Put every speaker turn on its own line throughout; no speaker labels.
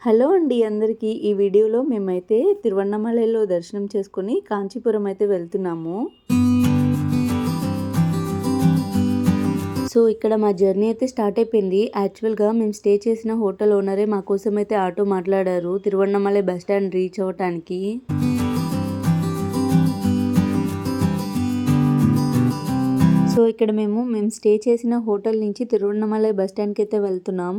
Hello అండి అందరికీ. ఈ వీడియోలో మేమైతే తిరువన్నమలైలో దర్శనం చేసుకొని కాంచీపురం అయితే వెళ్తున్నాము. సో ఇక్కడ మా జర్నీ అయితే స్టార్ట్ అయిపోయింది. యాక్చువల్గా మేము స్టే చేసిన హోటల్ ఓనరే మా కోసం అయితే ఆటో మాట్లాడారు తిరువన్నమలై బస్ స్టాండ్ రీచ్ అవ్వటానికి. సో ఇక్కడ మేము స్టే చేసిన హోటల్ నుంచి తిరువన్నమలై బస్ స్టాండ్కి అయితే వెళ్తున్నాం.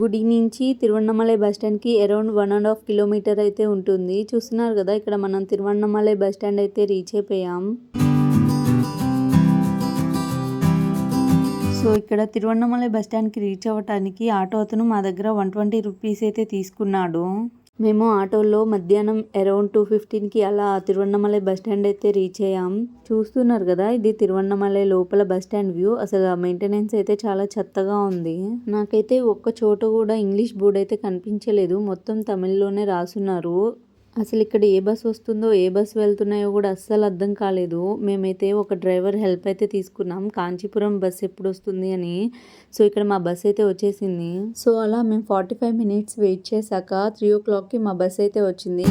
గుడి నుంచి తిరువన్నమలై బస్ స్టాండ్కి అరౌండ్ 1.5 కిలోమీటర్ అయితే ఉంటుంది. చూస్తున్నారు కదా, ఇక్కడ మనం తిరువన్నమలై బస్ స్టాండ్ అయితే రీచ్ అయిపోయాం. సో ఇక్కడ తిరువన్నమలై బస్ స్టాండ్కి రీచ్ అవ్వటానికి ఆటో అతను మా దగ్గర 120 రూపీస్ అయితే తీసుకున్నాడు. మేము ఆటోలో మధ్యాహ్నం అరౌండ్ 2:15కి అలా తిరువన్నమలై బస్ స్టాండ్ అయితే రీచ్ అయ్యాం. చూస్తున్నారు కదా, ఇది తిరువన్నమలై లోపల బస్ స్టాండ్ వ్యూ. అసలు మెయింటెనెన్స్ అయితే చాలా చెత్తగా ఉంది. నాకైతే ఒక్క చోట కూడా ఇంగ్లీష్ బోర్డ్ అయితే కనిపించలేదు, మొత్తం తమిళ్లోనే రాసున్నారు. అసలు ఇక్కడ ఏ బస్ వస్తుందో ఏ బస్ వెళ్తున్నాయో కూడా అస్సలు అర్థం కాలేదు. మేమైతే ఒక డ్రైవర్ హెల్ప్ అయితే తీసుకున్నాం, కాంచీపురం బస్ ఎప్పుడు వస్తుంది అని. సో ఇక్కడ మా బస్ అయితే వచ్చేసింది. సో అలా మేము 45 మినిట్స్ వెయిట్ చేశాక 3 o'clockకి మా బస్ అయితే వచ్చింది.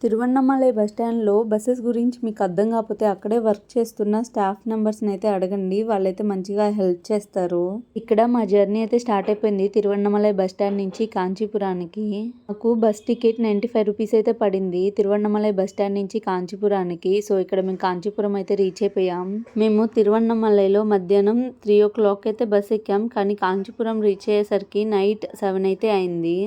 తిరువన్నమలై బస్ స్టాండ్లో బస్సెస్ గురించి మీకు అర్థం కాకపోతే అక్కడే వర్క్ చేస్తున్న స్టాఫ్ మెంబర్స్ని అయితే అడగండి, వాళ్ళైతే మంచిగా హెల్ప్ చేస్తారు. ఇక్కడ మా జర్నీ అయితే స్టార్ట్ అయిపోయింది తిరువన్నమలై బస్ స్టాండ్ నుంచి కాంచీపురానికి. మాకు బస్ టికెట్ 95 రూపీస్ అయితే పడింది తిరువన్నమలై బస్ స్టాండ్ నుంచి కాంచీపురానికి. సో ఇక్కడ మేము కాంచీపురం అయితే రీచ్ అయిపోయాం. మేము తిరువన్నమలైలో మధ్యాహ్నం 3 o'clock అయితే బస్ ఎక్కాం, కానీ కాంచీపురం రీచ్ అయ్యేసరికి నైట్ 7 అయితే అయింది.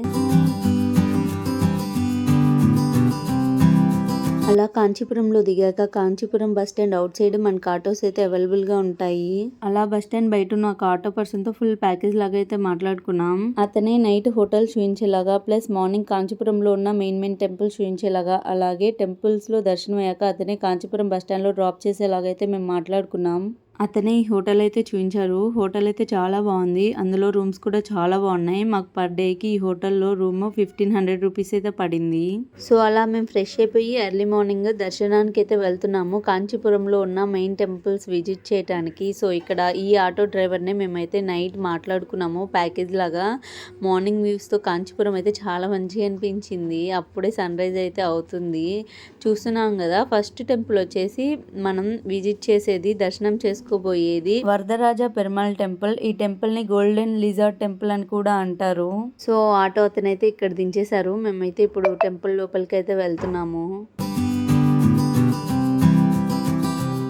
అలా కాంచీపురంలో దిగాక Kanchipuram bus stand out side మనకు ఆటోస్ అయితే అవైలబుల్గా ఉంటాయి. అలా బస్ స్టాండ్ బయట ఉన్న ఒక ఆటో పర్సన్తో ఫుల్ ప్యాకేజ్ లాగా అయితే మాట్లాడుకున్నాం. అతనే నైట్ హోటల్ చూపించేలాగా, ప్లస్ మార్నింగ్ కాంచీపురంలో ఉన్న మెయిన్ టెంపుల్ చూపించేలాగా, అలాగే టెంపుల్స్లో దర్శనం అయ్యాక అతనే కాంచీపురం బస్ స్టాండ్లో డ్రాప్ చేసేలాగా అయితే మేము మాట్లాడుకున్నాం. అతనే ఈ హోటల్ అయితే చూపించారు. హోటల్ అయితే చాలా బాగుంది, అందులో రూమ్స్ కూడా చాలా బాగున్నాయి. మాకు పర్ డేకి ఈ హోటల్లో రూమ్ 1500 రూపీస్ అయితే పడింది. సో అలా మేము ఫ్రెష్ అయిపోయి ఎర్లీ మార్నింగ్ దర్శనానికి అయితే వెళ్తున్నాము, కాంచీపురంలో ఉన్న మెయిన్ టెంపుల్స్ విజిట్ చేయడానికి. సో ఇక్కడ ఈ ఆటో డ్రైవర్నే మేమైతే నైట్ మాట్లాడుకున్నాము ప్యాకేజ్ లాగా. మార్నింగ్ వ్యూస్తో కాంచీపురం అయితే చాలా మంచిగా అనిపించింది. అప్పుడే సన్ రైజ్ అయితే అవుతుంది. చూస్తున్నాం కదా, ఫస్ట్ టెంపుల్ వచ్చేసి మనం విజిట్ చేసేది, దర్శనం చేసుకోబోయేది వరదరాజ పెరుమాళ్ టెంపుల్. ఈ టెంపుల్ ని గోల్డెన్ లిజార్డ్ టెంపుల్ అని కూడా అంటారు. సో ఆటో అతనైతే ఇక్కడ దించేశారు. మేమైతే ఇప్పుడు టెంపుల్ లోపలికి అయితే వెళ్తున్నాము.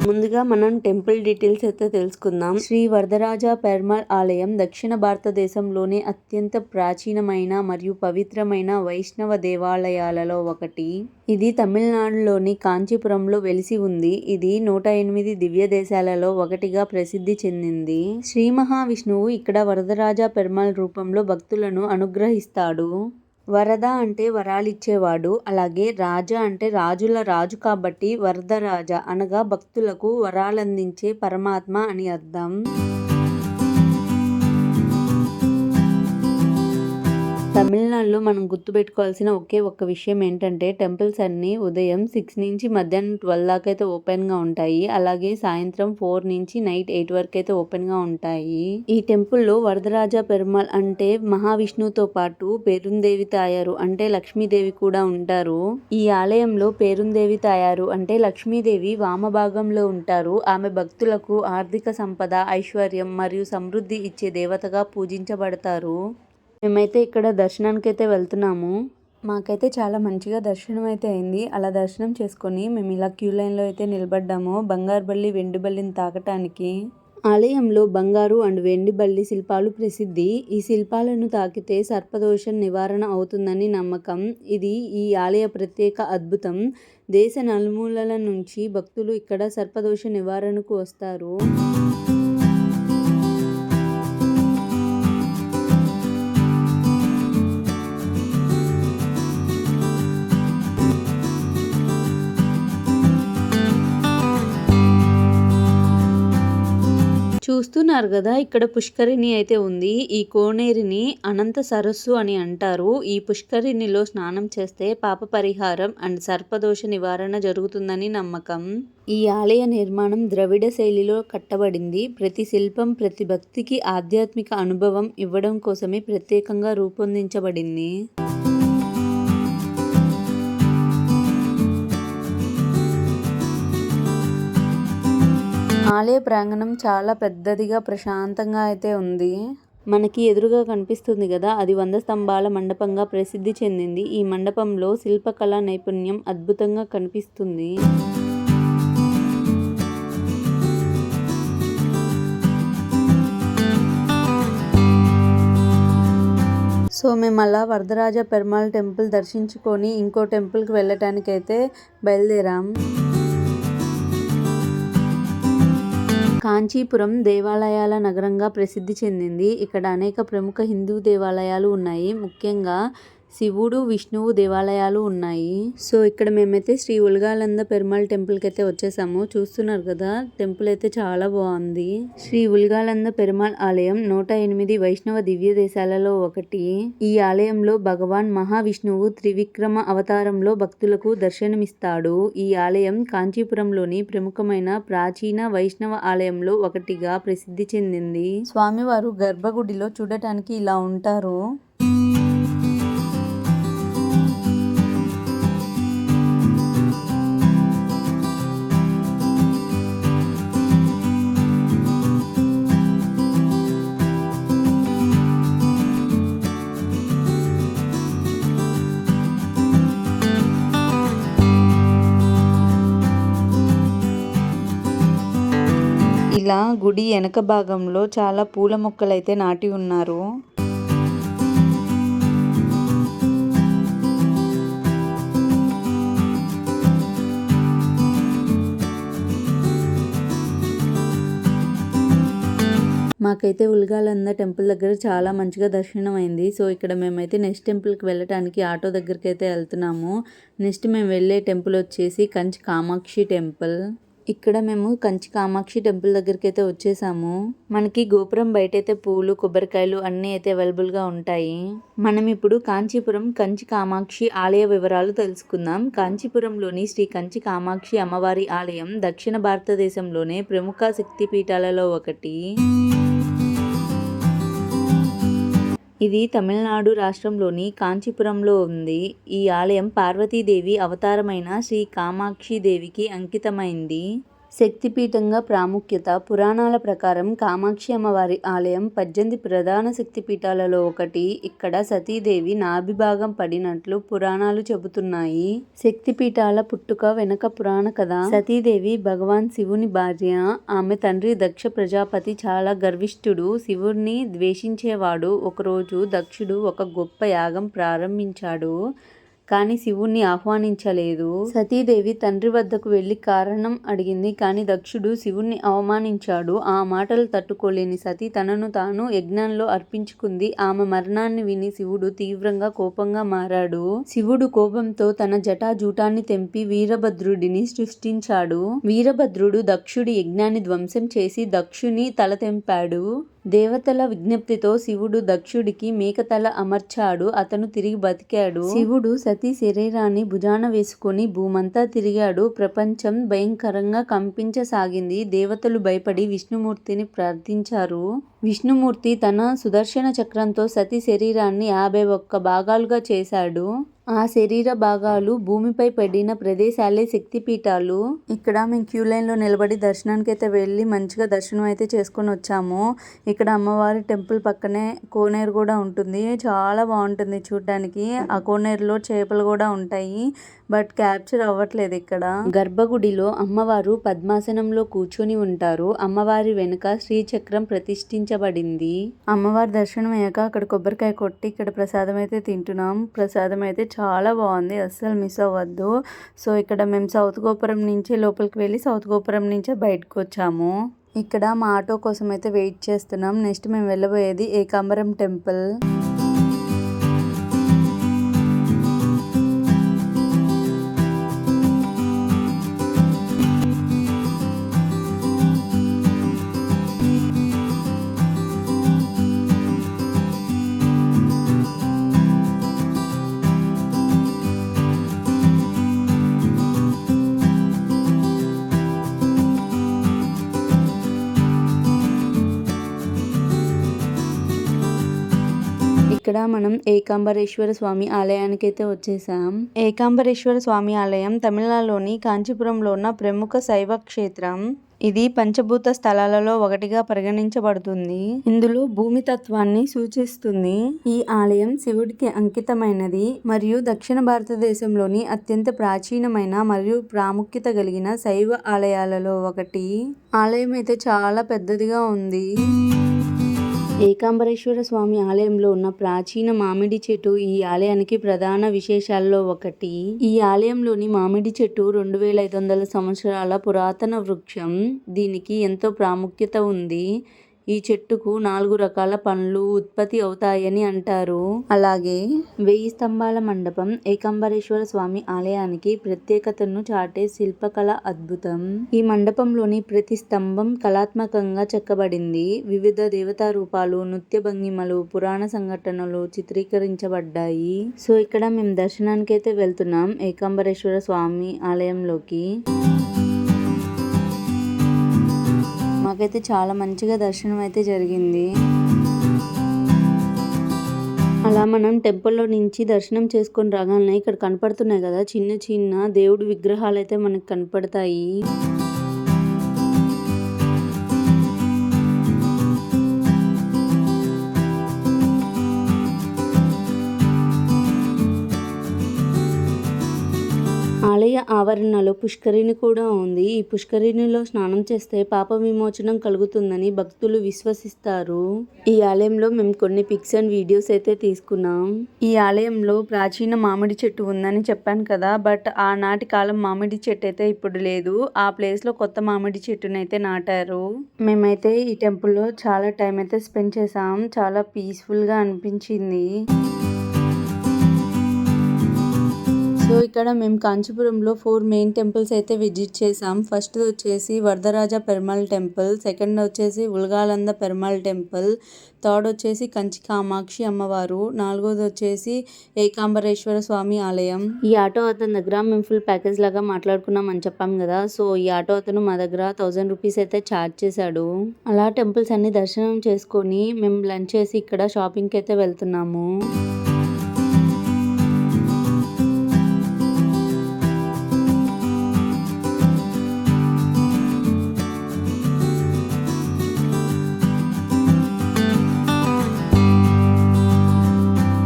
ముందుగా మనం టెంపుల్ డీటెయిల్స్ అయితే తెలుసుకుందాం. శ్రీ వరదరాజ పెరుమాళ్ ఆలయం దక్షిణ భారతదేశంలోని అత్యంత ప్రాచీనమైన మరియు పవిత్రమైన వైష్ణవ దేవాలయాలలో ఒకటి. ఇది తమిళనాడులోని కాంచీపురంలో వెలిసి ఉంది. ఇది 108 దివ్య దేశాలలో ఒకటిగా ప్రసిద్ధి చెందింది. శ్రీ మహావిష్ణువు ఇక్కడ వరదరాజ పెరుమాళ్ రూపంలో భక్తులను అనుగ్రహిస్తాడు. వరద అంటే వరాలిచ్చేవాడు, అలాగే రాజ అంటే రాజుల రాజు కాబట్టి వరదరాజ అనగా భక్తులకు వరాలందించే పరమాత్మ అని అర్థం. తమిళనాడులో మనం గుర్తుపెట్టుకోవాల్సిన ఒక్క విషయం ఏంటంటే, టెంపుల్స్ అన్నీ ఉదయం 6 నుంచి మధ్యాహ్నం 12 దాకా అయితే ఓపెన్గా ఉంటాయి. అలాగే సాయంత్రం 4 నుంచి నైట్ 8 వరకు అయితే ఓపెన్గా ఉంటాయి. ఈ టెంపుల్లో వరదరాజ పెరుమాళ్ అంటే మహావిష్ణువుతో పాటు పేరుందేవి తాయారు అంటే లక్ష్మీదేవి కూడా ఉంటారు. ఈ ఆలయంలో పేరుందేవి తాయారు అంటే లక్ష్మీదేవి వామభాగంలో ఉంటారు. ఆమె భక్తులకు ఆర్థిక సంపద, ఐశ్వర్యం మరియు సమృద్ధి ఇచ్చే దేవతగా పూజించబడతారు. మేమైతే ఇక్కడ దర్శనానికి అయితే వెళ్తున్నాము. మాకైతే చాలా మంచిగా దర్శనం అయితే అయింది. అలా దర్శనం చేసుకొని మేము ఇలా క్యూ లైన్లో అయితే నిలబడ్డాము, బంగారు బల్లి వెండి బల్లిని తాకటానికి. ఆలయంలో బంగారు అండ్ వెండి బల్లి శిల్పాలు ప్రసిద్ధి. ఈ శిల్పాలను తాకితే సర్పదోషం నివారణ అవుతుందని నమ్మకం. ఇది ఈ ఆలయ ప్రత్యేక అద్భుతం. దేశ నలుమూలల నుంచి భక్తులు ఇక్కడ సర్పదోష నివారణకు వస్తారు. చూస్తున్నారు కదా, ఇక్కడ పుష్కరిణి అయితే ఉంది. ఈ కోనేరుని అనంత సరస్సు అని అంటారు. ఈ పుష్కరిణిలో స్నానం చేస్తే పాప పరిహారం అండ్ సర్పదోష నివారణ జరుగుతుందని నమ్మకం. ఈ ఆలయ నిర్మాణం ద్రవిడ శైలిలో కట్టబడింది. ప్రతి శిల్పం ప్రతి భక్తికి ఆధ్యాత్మిక అనుభవం ఇవ్వడం కోసమే ప్రత్యేకంగా రూపొందించబడింది. ఆలయ ప్రాంగణం చాలా పెద్దదిగా ప్రశాంతంగా అయితే ఉంది. మనకి ఎదురుగా కనిపిస్తుంది కదా, అది 100 స్తంభాల మండపంగా ప్రసిద్ధి చెందింది. ఈ మండపంలో శిల్పకళా నైపుణ్యం అద్భుతంగా కనిపిస్తుంది. సో మేము అలా వరదరాజ పెరుమాళ్ టెంపుల్ దర్శించుకొని ఇంకో టెంపుల్కి వెళ్ళటానికైతే బయలుదేరాం. కాంచీపురం దేవాలయాల నగరంగా ప్రసిద్ధి చెందింది. ఇక్కడ అనేక ప్రముఖ హిందూ దేవాలయాలు ఉన్నాయి. ముఖ్యంగా శివుడు, విష్ణువు దేవాలయాలు ఉన్నాయి. సో ఇక్కడ మేమైతే శ్రీ ఉల్గాలంద పెరుమాళ్ టెంపుల్కి అయితే వచ్చేసాము. చూస్తున్నారు కదా, టెంపుల్ అయితే చాలా బాగుంది. శ్రీ ఉల్గాలంద పెరుమాళ్ ఆలయం 108 వైష్ణవ దివ్య దేశాలలో ఒకటి. ఈ ఆలయంలో భగవాన్ మహావిష్ణువు త్రివిక్రమ అవతారంలో భక్తులకు దర్శనమిస్తాడు. ఈ ఆలయం కాంచీపురంలోని ప్రముఖమైన ప్రాచీన వైష్ణవ ఆలయంలో ఒకటిగా ప్రసిద్ధి చెందింది. స్వామివారు గర్భగుడిలో చూడటానికి ఇలా ఉంటారు. ఇలా గుడి వెనక భాగంలో చాలా పూల మొక్కలైతే నాటి ఉన్నారు. మాకైతే ఉల్గాలంద టెంపుల్ దగ్గర చాలా మంచిగా దర్శనం అయింది. సో ఇక్కడ మేమైతే నెక్స్ట్ టెంపుల్కి వెళ్ళటానికి ఆటో దగ్గరికి అయితే వెళ్తున్నాము. నెక్స్ట్ మేము వెళ్ళే టెంపుల్ వచ్చేసి కంచి కామాక్షి టెంపుల్. ఇక్కడ మేము కంచి కామాక్షి టెంపుల్ దగ్గరికి అయితే వచ్చేసాము. మనకి గోపురం బయట అయితే పూలు, కొబ్బరికాయలు అన్నీ అయితే అవైలబుల్గా ఉంటాయి. మనం ఇప్పుడు కాంచీపురం కంచి కామాక్షి ఆలయ వివరాలు తెలుసుకుందాం. కాంచీపురంలోని శ్రీ కంచి కామాక్షి అమ్మవారి ఆలయం దక్షిణ భారతదేశంలోనే ప్రముఖ శక్తిపీఠాలలో ఒకటి. ఇది తమిళనాడు రాష్ట్రంలోని కాంచీపురంలో ఉంది. ఈ ఆలయం పార్వతీదేవి అవతారమైన శ్రీ కామాక్షి దేవికి అంకితమైంది. శక్తిపీఠంగా ప్రాముఖ్యత. పురాణాల ప్రకారం కామాక్షి అమ్మవారి ఆలయం 18 ప్రధాన శక్తిపీఠాలలో ఒకటి. ఇక్కడ సతీదేవి నాభిభాగం పడినట్లు పురాణాలు చెబుతున్నాయి. శక్తిపీఠాల పుట్టుక వెనక పురాణ కథ. సతీదేవి భగవాన్ శివుని భార్య. ఆమె తండ్రి దక్ష ప్రజాపతి చాలా గర్విష్ఠుడు, శివుణ్ణి ద్వేషించేవాడు. ఒకరోజు దక్షుడు ఒక గొప్ప యాగం ప్రారంభించాడు, కానీ శివుణ్ణి ఆహ్వానించలేదు. సతీదేవి తండ్రి వద్దకు వెళ్లి కారణం అడిగింది, కానీ దక్షుడు శివుణ్ణి అవమానించాడు. ఆ మాటలు తట్టుకోలేని సతీ తనను తాను యజ్ఞంలో అర్పించుకుంది. ఆమె మరణాన్ని విని శివుడు తీవ్రంగా కోపంగా మారాడు. శివుడు కోపంతో తన జటాజూటాన్ని తెంపి వీరభద్రుడిని సృష్టించాడు. వీరభద్రుడు దక్షుడి యజ్ఞాన్ని ధ్వంసం చేసి దక్షుని తల తెంపాడు. దేవతల విజ్ఞప్తితో శివుడు దక్షుడికి మేకతల అమర్చాడు. అతను తిరిగి బతికాడు. శివుడు సతీ శరీరాన్ని భుజాన వేసుకొని భూమంతా తిరిగాడు. ప్రపంచం భయంకరంగా కంపించసాగింది. దేవతలు భయపడి విష్ణుమూర్తిని ప్రార్థించారు. విష్ణుమూర్తి తన సుదర్శన చక్రంతో సతీ శరీరాన్ని 51 భాగాలుగా చేశాడు. ఆ శరీర భాగాలు భూమిపై పడిన ప్రదేశాలే శక్తిపీఠాలు. ఇక్కడ మేము క్యూ లైన్లో నిలబడి దర్శనానికి అయితే వెళ్ళి మంచిగా దర్శనం అయితే చేసుకొని వచ్చాము. ఇక్కడ అమ్మవారి టెంపుల్ పక్కనే కోనేరు కూడా ఉంటుంది. చాలా బాగుంటుంది చూడడానికి. ఆ కోనేరులో చేపలు కూడా ఉంటాయి, బట్ క్యాప్చర్ అవ్వట్లేదు. ఇక్కడ గర్భగుడిలో అమ్మవారు పద్మాసనంలో కూర్చొని ఉంటారు. అమ్మవారి వెనుక శ్రీచక్రం ప్రతిష్ఠించబడింది. అమ్మవారి దర్శనం అయ్యాక అక్కడ కొబ్బరికాయ కొట్టి ఇక్కడ ప్రసాదం అయితే తింటున్నాం. ప్రసాదం అయితే చాలా బాగుంది, అస్సలు మిస్ అవ్వద్దు. సో ఇక్కడ మేము సౌత్ గోపురం నుంచి లోపలికి వెళ్ళి సౌత్ గోపురం నుంచే బయటకు వచ్చాము. ఇక్కడ మా ఆటో కోసం అయితే వెయిట్ చేస్తున్నాం. నెక్స్ట్ మేము వెళ్ళబోయేది ఏకాంబరం టెంపుల్. ఇక్కడ మనం ఏకాంబరేశ్వర స్వామి ఆలయానికి అయితే వచ్చేసాం. ఏకాంబరేశ్వర స్వామి ఆలయం తమిళనాడులోని కాంచీపురంలో ఉన్న ప్రముఖ శైవ క్షేత్రం. ఇది పంచభూత స్థలాలలో ఒకటిగా పరిగణించబడుతుంది. ఇందులో భూమి తత్వాన్ని సూచిస్తుంది. ఈ ఆలయం శివుడికి అంకితమైనది మరియు దక్షిణ భారతదేశంలోని అత్యంత ప్రాచీనమైన మరియు ప్రాముఖ్యత కలిగిన శైవ ఆలయాలలో ఒకటి. ఆలయం అయితే చాలా పెద్దదిగా ఉంది. ఏకాంబరేశ్వర స్వామి ఆలయంలో ఉన్న ప్రాచీన మామిడి చెట్టు ఈ ఆలయానికి ప్రధాన విశేషాల్లో ఒకటి. ఈ ఆలయంలోని మామిడి చెట్టు 2500 సంవత్సరాల పురాతన వృక్షం. దీనికి ఎంతో ప్రాముఖ్యత ఉంది. ఈ చెట్టుకు 4 రకాల పండ్లు ఉత్పత్తి అవుతాయని అంటారు. అలాగే 1000 స్తంభాల మండపం ఏకాంబరేశ్వర స్వామి ఆలయానికి ప్రత్యేకతను చాటే శిల్పకళ అద్భుతం. ఈ మండపంలోని ప్రతి స్తంభం కళాత్మకంగా చెక్కబడింది. వివిధ దేవతా రూపాలు, నృత్య భంగిమలు, పురాణ సంఘటనలు చిత్రీకరించబడ్డాయి. సో ఇక్కడ మేము దర్శనానికి అయితే వెళ్తున్నాం ఏకాంబరేశ్వర స్వామి ఆలయంలోకి. మాకైతే చాలా మంచిగా దర్శనం అయితే జరిగింది. అలా మనం టెంపుల్లో నుంచి దర్శనం చేసుకొని రాగానే ఇక్కడ కనపడుతున్నాయి కదా చిన్న చిన్న దేవుడి విగ్రహాలు అయితే మనకు కనపడతాయి. ఆలయ ఆవరణలో పుష్కరిణి కూడా ఉంది. ఈ పుష్కరిణిలో స్నానం చేస్తే పాప విమోచనం కలుగుతుందని భక్తులు విశ్వసిస్తారు. ఈ ఆలయంలో మేము కొన్ని పిక్స్ అండ్ వీడియోస్ అయితే తీసుకున్నాం. ఈ ఆలయంలో ప్రాచీన మామిడి చెట్టు ఉందని చెప్పాను కదా, బట్ ఆనాటి కాలం మామిడి చెట్టు అయితే ఇప్పుడు లేదు. ఆ ప్లేస్ లో కొత్త మామిడి చెట్టునైతే నాటారు. మేమైతే ఈ టెంపుల్లో చాలా టైం అయితే స్పెండ్ చేసాం. చాలా పీస్ఫుల్ గా అనిపించింది. సో ఇక్కడ మేము కాంచీపురంలో 4 మెయిన్ టెంపుల్స్ అయితే విజిట్ చేసాం. ఫస్ట్ వచ్చేసి వరదరాజ పెరుమాళ్ టెంపుల్, సెకండ్ వచ్చేసి ఉల్గాలంద పెరుమాళ్ టెంపుల్, థర్డ్ వచ్చేసి కంచి కామాక్షి అమ్మవారు, నాలుగోది వచ్చేసి ఏకాంబరేశ్వర స్వామి ఆలయం. ఈ ఆటో అతని దగ్గర మేము ఫుల్ ప్యాకేజ్ లాగా మాట్లాడుకున్నాం అని చెప్పాం కదా. సో ఈ ఆటో అతను మా దగ్గర 1000 రూపీస్ అయితే ఛార్జ్ చేశాడు. అలా టెంపుల్స్ అన్ని దర్శనం చేసుకొని మేము లంచ్ చేసి ఇక్కడ షాపింగ్కి అయితే వెళ్తున్నాము.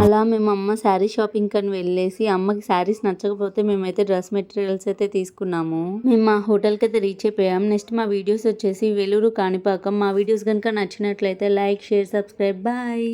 అలా మేము అమ్మ శారీ షాపింగ్ అని వెళ్ళేసి అమ్మకి శారీస్ నచ్చకపోతే మేమైతే డ్రెస్ మెటీరియల్స్ అయితే తీసుకున్నాము. మేము మా హోటల్కి అయితే రీచ్ అయిపోయాం. నెక్స్ట్ మా వీడియోస్ వచ్చేసి వేలూరు కాణిపాకం. మా వీడియోస్ కనుక నచ్చినట్లయితే లైక్, షేర్, సబ్స్క్రైబ్. బాయ్.